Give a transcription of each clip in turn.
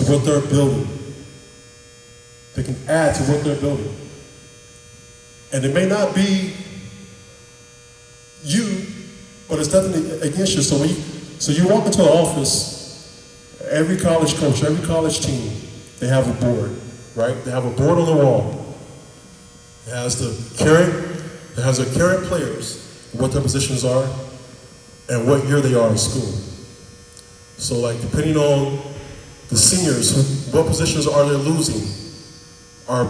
what they're building. They can add to what they're building. And it may not be you, but it's nothing against you. So you walk into the office, every college coach, every college team, they have a board, right? They have a board on the wall. It has their current players, what their positions are, and what year they are in school. So like depending on the seniors, what positions are they losing are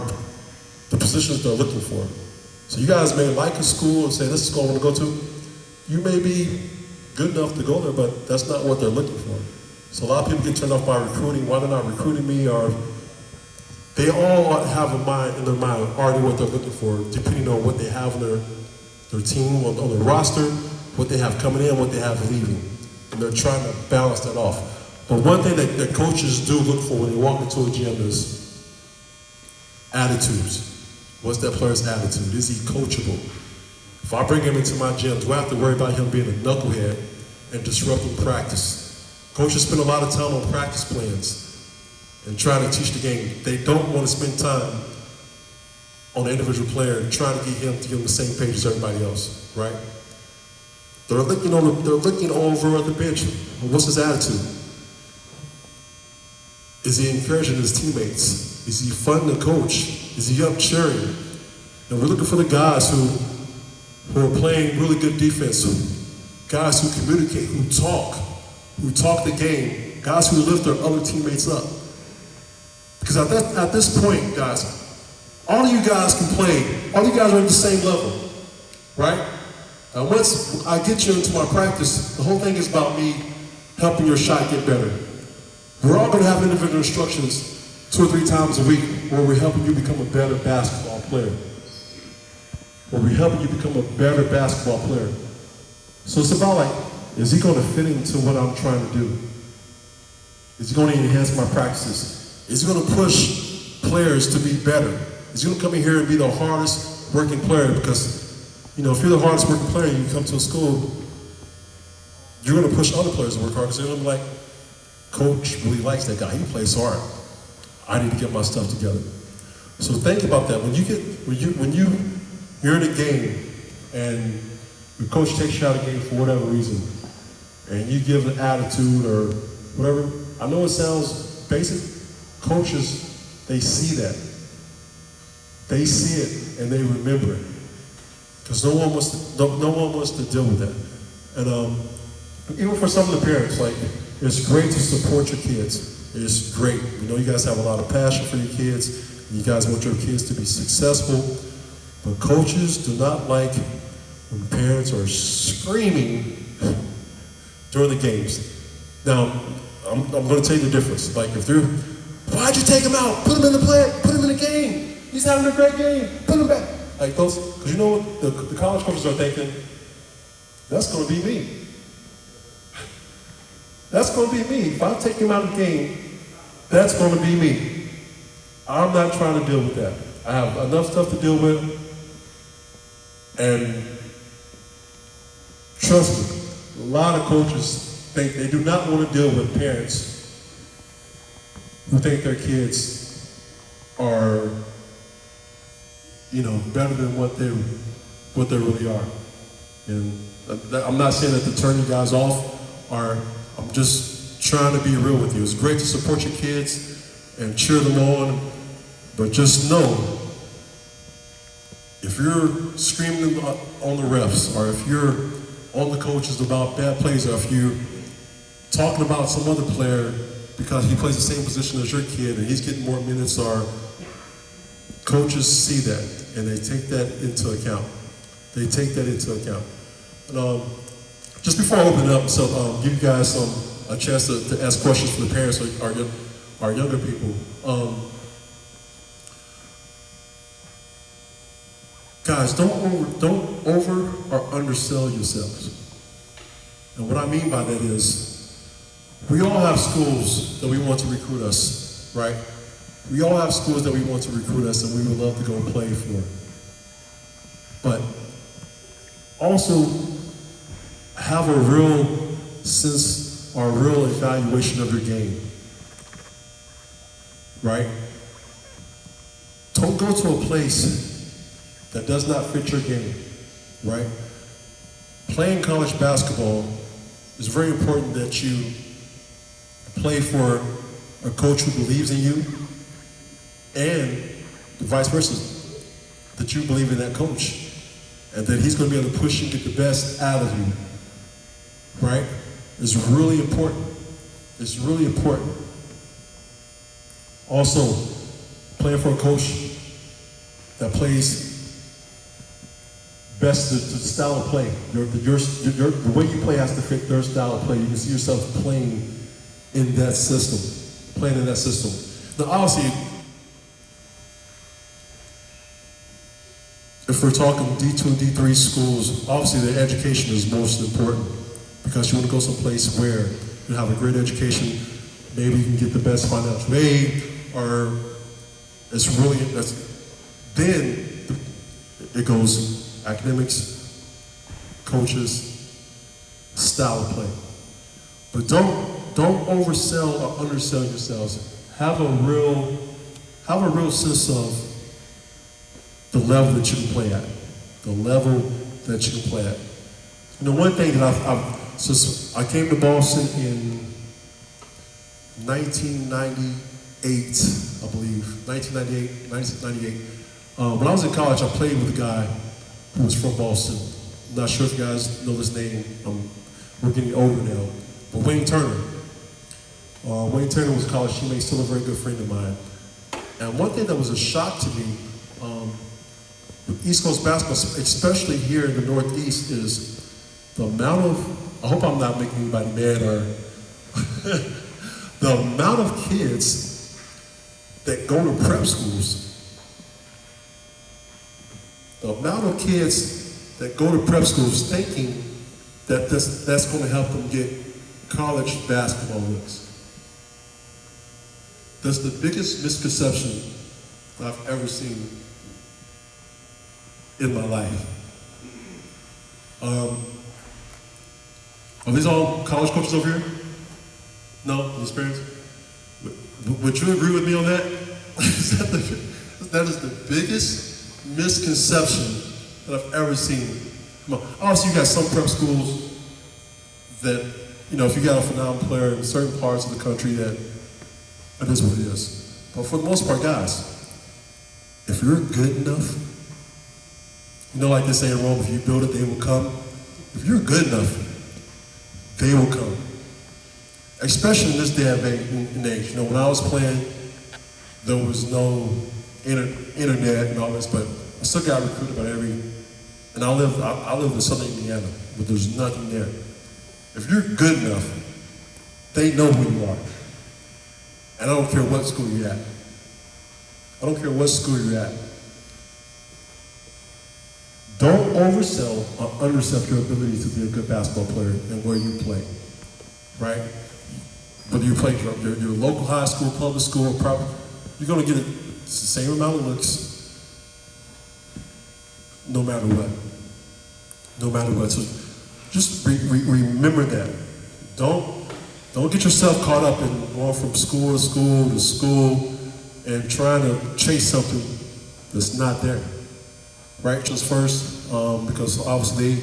the positions they're looking for. So you guys may like a school and say, this is the school I want to go to. You may be good enough to go there, but that's not what they're looking for. So a lot of people get turned off by recruiting. Why they're not recruiting me? Or they all have in their mind already what they're looking for, depending on what they have on their team, on their roster, what they have coming in, what they have leaving. And they're trying to balance that off. But one thing that coaches do look for when they walk into a gym is attitudes. What's that player's attitude? Is he coachable? If I bring him into my gym, do I have to worry about him being a knucklehead and disrupting practice? Coaches spend a lot of time on practice plans and trying to teach the game. They don't want to spend time on an individual player trying to get him to get on the same page as everybody else, right? They're looking over at the bench. What's his attitude? Is he encouraging his teammates? Is he funding the coach? Is he up cheering? And we're looking for the guys who are playing really good defense, guys who communicate, who talk the game, guys who lift their other teammates up. Because at this point, guys, all of you guys can play. All you guys are at the same level, right? And once I get you into my practice, the whole thing is about me helping your shot get better. We're all going to have individual instructions 2 or 3 times a week where we're helping you become a better basketball player. Where we're helping you become a better basketball player. So it's about like, is he going to fit into what I'm trying to do? Is he going to enhance my practices? Is he going to push players to be better? Is he going to come in here and be the hardest working player? Because, you know, if you're the hardest working player and you come to a school, you're going to push other players to work hard because they're going to be like, coach really likes that guy. He plays hard. I need to get my stuff together. So think about that. When you're in a game and your coach takes you out of the game for whatever reason, and you give an attitude or whatever, I know it sounds basic. Coaches, they see that. They see it and they remember it. Because no one wants to deal with that. And even for some of the parents, like, it's great to support your kids. It's great. We know you guys have a lot of passion for your kids. And you guys want your kids to be successful. But coaches do not like when parents are screaming during the games. Now, I'm going to tell you the difference. Like, if they're, why'd you take him out? Put him in the play. Put him in the game. He's having a great game. Put him back. Like those, because you know what the college coaches are thinking? That's going to be me. That's going to be me. If I take him out of the game, that's going to be me. I'm not trying to deal with that. I have enough stuff to deal with. And trust me, a lot of coaches think they do not want to deal with parents who think their kids are, you know, better than what they really are. And I'm not saying that to turn you guys off, or I'm just trying to be real with you. It's great to support your kids and cheer them on, but just know, if you're screaming on the refs, or if you're on the coaches about bad plays, or if you're talking about some other player because he plays the same position as your kid and he's getting more minutes, or coaches see that and they take that into account. They take that into account. And, just before I open it up, so give you guys a chance to ask questions for the parents or our younger people. Guys, don't over or undersell yourselves. And what I mean by that is, we all have schools that we want to recruit us, right? We all have schools that we want to recruit us and we would love to go and play for. But also have a real sense or a real evaluation of your game. right? Don't go to a place that does not fit your game, right? Playing college basketball is very important that you play for a coach who believes in you, and the vice versa, that you believe in that coach, and that he's going to be able to push you and get the best out of you, right? It's really important. It's really important. Also, playing for a coach that plays best the style of play. The way you play has to fit their style of play. You can see yourself playing in that system, playing in that system. Now, obviously, if we're talking D2 and D3 schools, obviously the education is most important because you want to go someplace where you have a great education, maybe you can get the best financial aid, or it's really, then it goes academics, coaches, style of play. But don't oversell or undersell yourselves. Have a real sense of the level that you can play at. The level that you can play at. You know, one thing that since I came to Boston in 1998, I believe, 1998. When I was in college, I played with a guy who was from Boston. I'm not sure if you guys know this name. We're getting older now. But Wayne Turner. Wayne Turner was a college teammate, still a very good friend of mine. And one thing that was a shock to me with East Coast basketball, especially here in the Northeast, is the amount of, I hope I'm not making anybody mad, or the amount of kids that go to prep schools. The amount of kids that go to prep schools thinking that that's going to help them get college basketball looks. That's the biggest misconception I've ever seen in my life. Are these all college coaches over here? No? No experience? Would you agree with me on that? That is the biggest misconception that I've ever seen. Obviously, you got some prep schools that, you know, if you got a phenomenal player in certain parts of the country, that is what it is. But for the most part, guys, if you're good enough, you know, like they say in Rome, if you build it, they will come. If you're good enough, they will come. Especially in this day and age. You know, when I was playing, there was no internet and all this, but I still got recruited by and I live in southern Indiana, but there's nothing there. If you're good enough, they know who you are. And I don't care what school you're at. I don't care what school you're at. Don't oversell or undersell your ability to be a good basketball player and where you play, right? Whether you play your local high school, public school, private, you're gonna get the same amount of looks no matter what. No matter what. So just remember that. Don't get yourself caught up in going from school to school to school and trying to chase something that's not there. Right? Just first, because obviously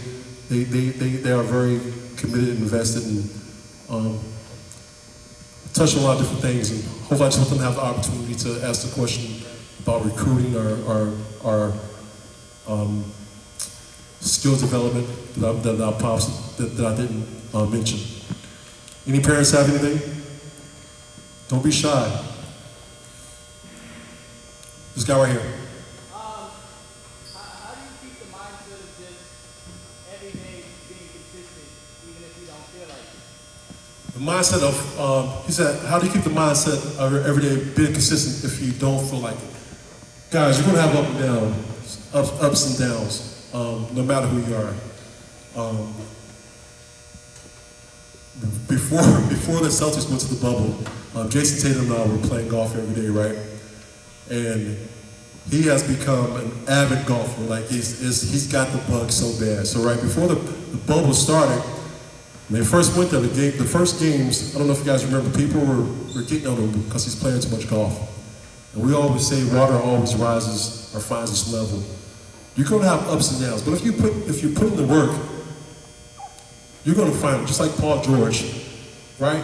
they are very committed and invested and touch on a lot of different things, and hopefully I just want them to have the opportunity to ask the question about recruiting or skills development that I didn't mention. Any parents have anything? Don't be shy. This guy right here. How do you keep the mindset of just every day being consistent, even if you don't feel like it? The mindset of, he said, how do you keep the mindset of every day being consistent if you don't feel like it? Guys, you're gonna have up and downs, ups and downs, no matter who you are. Before the Celtics went to the bubble, Jason Tatum and I were playing golf every day, right? And he has become an avid golfer. Like he's got the bug so bad. So right before the bubble started, when they first went there, the first games, I don't know if you guys remember, people were getting on him because he's playing too much golf. And we always say water always rises or finds its level. You're going to have ups and downs, but if you put in the work, you're going to find it, just like Paul George, right?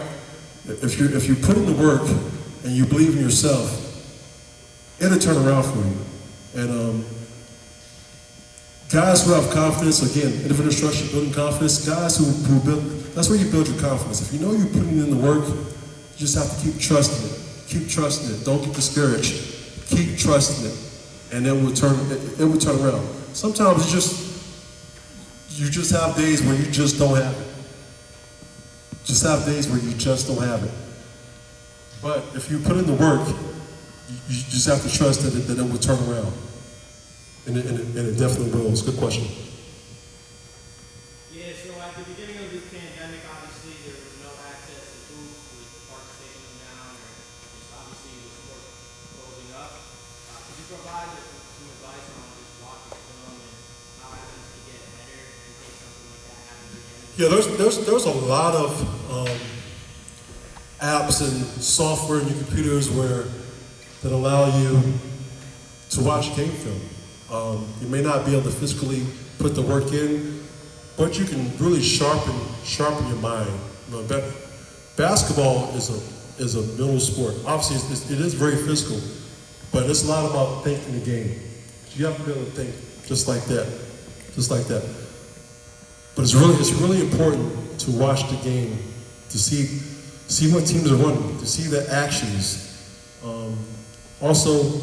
If you put in the work and you believe in yourself, it'll turn around for you. And guys who have confidence, again, individual instruction, building confidence, guys who build, that's where you build your confidence. If you know you're putting in the work, you just have to keep trusting it. Keep trusting it. Don't get discouraged. Keep trusting it. And it will turn around. Sometimes you just have days where you just don't have it. Just have days where you just don't have it. But if you put in the work, you just have to trust that it will turn around. And it definitely will. It's a good question. Yeah, so at the beginning of this pandemic, obviously there was no access to hoops with the parks taking them down, or just obviously the sport closing up. Could you provide some advice on just watching film and how athletes can get better in case something like that happens again? Yeah, there's a lot of apps and software in your computers that allow you to watch game film. You may not be able to physically put the work in, but you can really sharpen your mind. You know, basketball is a mental sport. Obviously, it is very physical, but it's a lot about thinking the game. You have to be able to think just like that. But it's really important to watch the game, to see what teams are running, to see the actions. Also,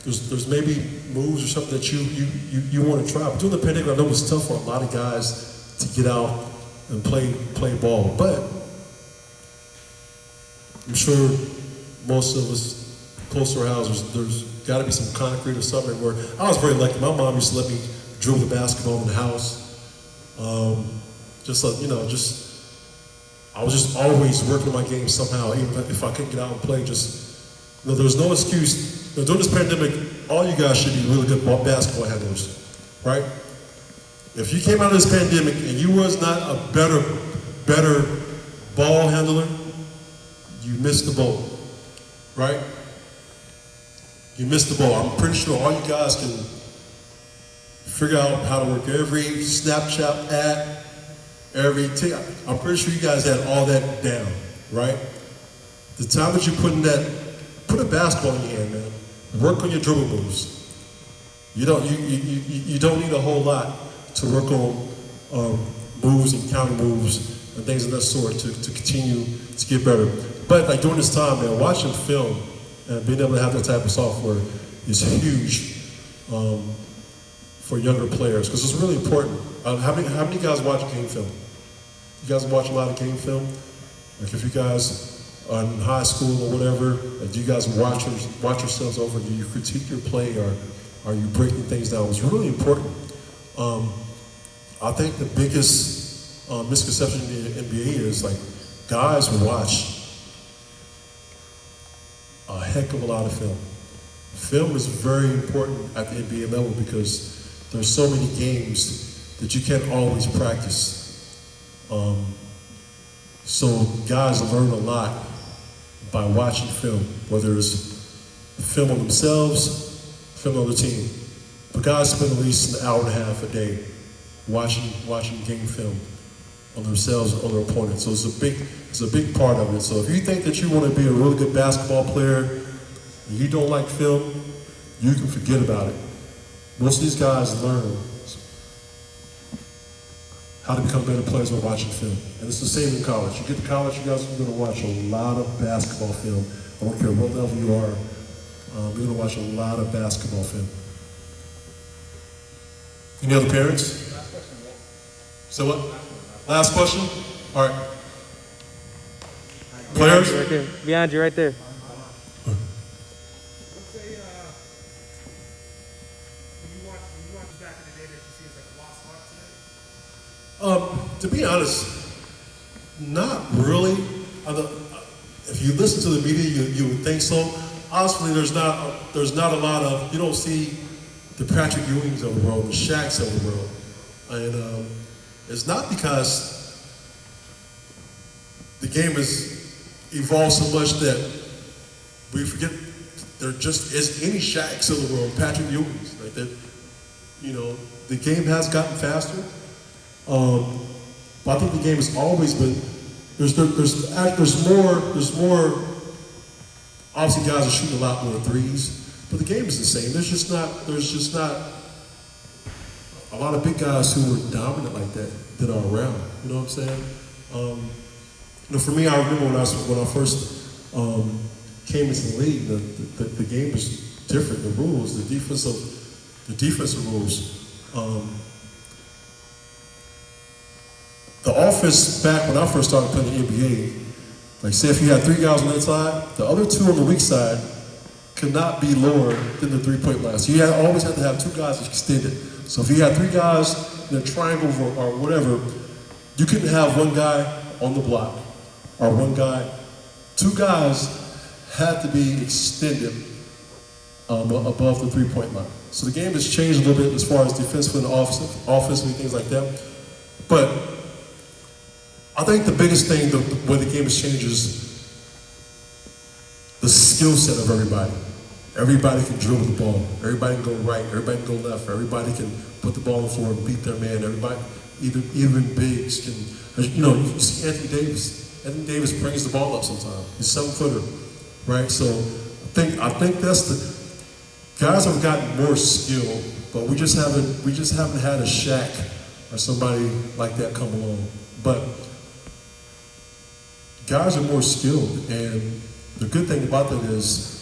there's maybe moves or something that you want to try. But during the pandemic, I know it was tough for a lot of guys to get out and play ball. But I'm sure most of us close to our houses, there's got to be some concrete or something where I was very lucky. My mom used to let me dribble the basketball in the house. I was just always working on my game somehow, even if I couldn't get out and play. There's no excuse. During this pandemic, all you guys should be really good basketball handlers, right? If you came out of this pandemic and you was not a better ball handler, you missed the boat, right? You missed the boat. I'm pretty sure all you guys can figure out how to work every Snapchat ad, every TikTok. I'm pretty sure you guys had all that down, right? The time that you put a basketball in your hand, man. Work on your dribble moves. You don't need a whole lot to work on moves and counter moves and things of that sort to continue to get better. But like during this time, man, watching film and being able to have that type of software is huge for younger players because it's really important. How many guys watch game film? You guys watch a lot of game film? Like if you guys are in high school or whatever, do you guys watch yourselves over? Do you critique your play or are you breaking things down? It's really important. I think the biggest misconception in the NBA is like guys watch a heck of a lot of film. Film is very important at the NBA level because there's so many games that you can't always practice. So guys learn a lot by watching film, whether it's film on themselves, film on the team. But guys spend at least an hour and a half a day watching game film on themselves and on their opponents. So it's a big part of it. So if you think that you want to be a really good basketball player and you don't like film, you can forget about it. Most of these guys learn how to become better players by watching film. And it's the same in college. You get to college, you guys are going to watch a lot of basketball film. I don't care what level you are, you're going to watch a lot of basketball film. Any other parents? Last question, Will. So what? Last question? All right. Players? Right there. Behind you, right there. Let's say when you watch back in the day that you see as like a lost art today? To be honest, not really. If you listen to the media, you would think so. Honestly, there's not a lot of, you don't see the Patrick Ewings of the world, the Shaqs of the world. And it's not because the game has evolved so much that we forget there just is any Shaqs in the world, Patrick Ewing's, like that. You know, the game has gotten faster, but I think the game has always been. There's more. Obviously, guys are shooting a lot more threes, but the game is the same. There's just not a lot of big guys who are dominant like that are around. You know what I'm saying? You know, for me, I remember when I first came into the league, the game was different. The rules, the defensive rules. The offense back when I first started playing the NBA, like say if you had 3 guys on that side, the other 2 on the weak side could not be lower than the 3-point line. So you always had to have 2 guys extended. So if you had 3 guys in a triangle or whatever, you couldn't have 1 guy on the block or 1 guy. 2 guys had to be extended above the 3-point line. So the game has changed a little bit as far as defensive and offensive and things like that. But I think the biggest thing when the game has changed is the skill set of everybody. Everybody can dribble the ball. Everybody can go right. Everybody can go left. Everybody can put the ball on the floor and beat their man. Everybody, even bigs can. You know, you see Anthony Davis. Anthony Davis brings the ball up sometimes. He's 7-footer, right? So I think that's the guys have gotten more skill, but we just haven't had a Shaq or somebody like that come along. But guys are more skilled, and the good thing about that is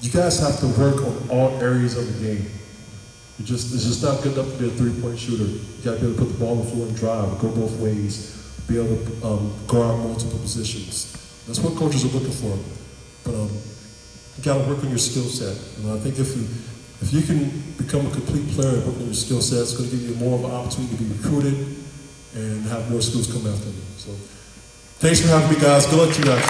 you guys have to work on all areas of the game. It's just not good enough to be a 3-point shooter. You got to be able to put the ball on the floor and drive, go both ways, be able to go out multiple positions. That's what coaches are looking for. But you got to work on your skill set. And I think if you can become a complete player and work on your skill set, it's going to give you more of an opportunity to be recruited and have more schools come after you. So thanks for having me, guys. Good luck to you guys.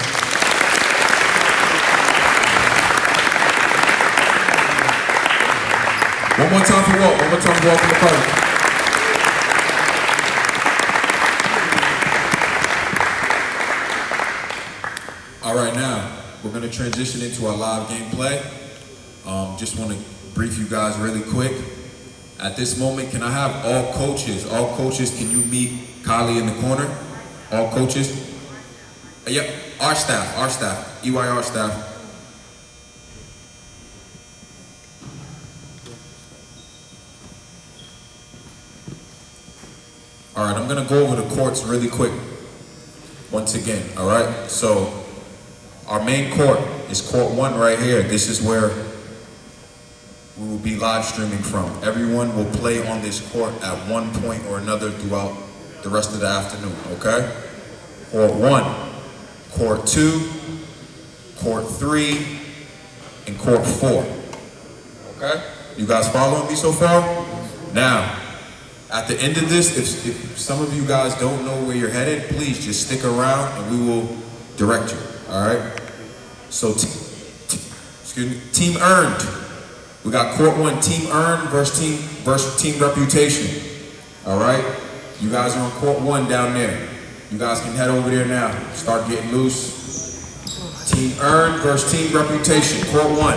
One more time for Walt. One more time for Walt McCarty. All right, now we're going to transition into our live gameplay. Just want to brief you guys really quick. At this moment, can I have all coaches? All coaches, can you meet Kylie in the corner? All coaches? Yep, our staff, EYR staff. All right, I'm gonna go over the courts really quick once again, all right? So our main court is court 1 right here. This is where we will be live streaming from. Everyone will play on this court at one point or another throughout the rest of the afternoon, okay? Court 1, court 2, court 3, and court 4, okay? You guys following me so far? Now, at the end of this, if some of you guys don't know where you're headed, please just stick around and we will direct you, all right? So, team earned. We got court 1, team earned versus team reputation. All right? You guys are on court 1 down there. You guys can head over there now. Start getting loose. Team earned versus team reputation, court 1.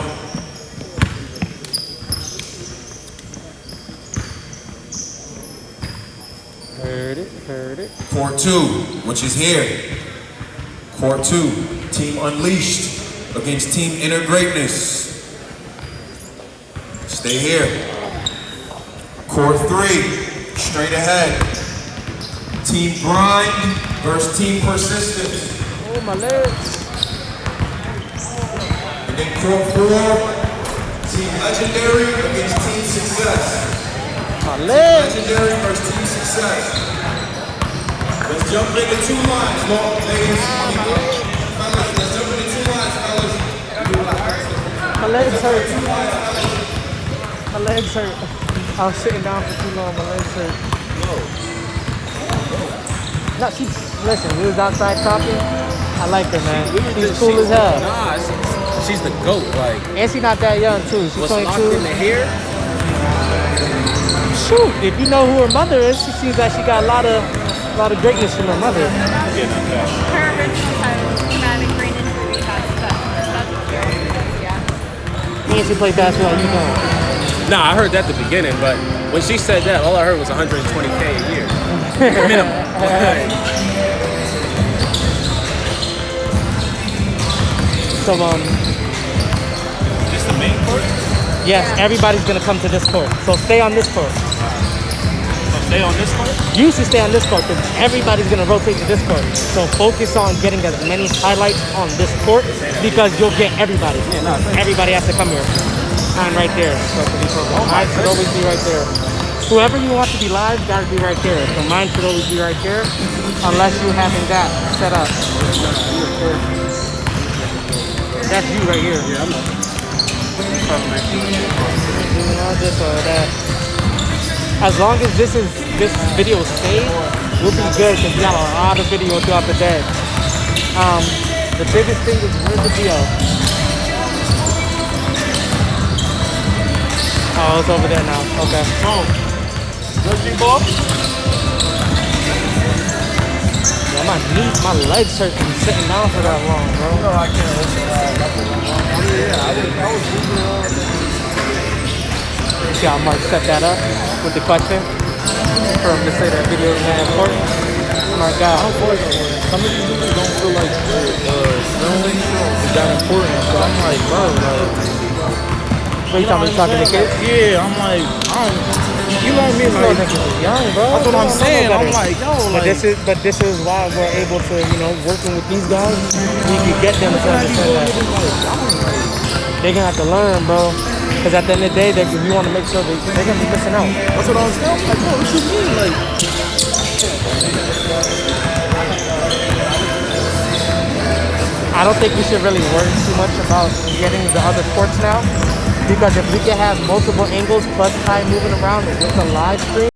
Heard it. Court 2, which is here. Court 2, team unleashed against team inner greatness. Stay here. Court 3, straight ahead. Team grind versus team persistence. Oh, my legs. And then court 4, team legendary against team success. My legs. Legendary versus team success. Let's jump into 2 lines, ladies. Fellas, let's jump into 2 lines, fellas. My legs hurt. My legs hurt. I was sitting down for too long. My legs hurt. No, listen, we was outside talking. I like her, man. She's cool as hell. Nah, she's the GOAT, like. And she's not that young, too. She's What's 22. locked in the hair? Shoot, if you know who her mother is, she seems like she got a lot of greatness from her mother. Her original title was Traumatic Brain Injury Rehab Specialist. long as you play basketball, you don't. Nah, I heard that at the beginning, but when she said that, all I heard was 120K a year. Minimum. So, Just the main court? yes, everybody's gonna come to this court. So stay on this court. So stay on this court? You should stay on this court because everybody's gonna rotate to this court. So focus on getting as many highlights on this court because you'll get everybody. Everybody has to come here. Mine right there. So mine should always be right there. Whoever you want to be live, gotta be right there. So mine should always be right there, unless you're having that set up. That's you right here. Yeah, I'm this or that. As long as this video saved, we'll be good because we got a lot of video throughout the day. The biggest thing is where's the video? Oh, it's over there now. Okay. Oh. Let's be ball? Yeah, my knees, my legs hurt from sitting down for that long, bro. No, I can't listen to that. I was moving around. See how Mark set that up with the question for him to say that video is not important. My God. Some of these people don't feel like filming is that important. So I'm like, bro, like. What you talking to kids? Yeah, I'm like, you know what I mean? Like, Like, young, bro. that's what I'm saying. I'm like, yo, But like. this is why we're able to, working with these guys, we can get them to understand that. They're gonna have to learn, bro. Because at the end of the day, if you want to make sure they're gonna be missing out. That's what I was saying. Like, bro, what you mean? Like, I don't think we should really worry too much about getting the other courts now. Because if we can have multiple angles plus Ty moving around with the live stream,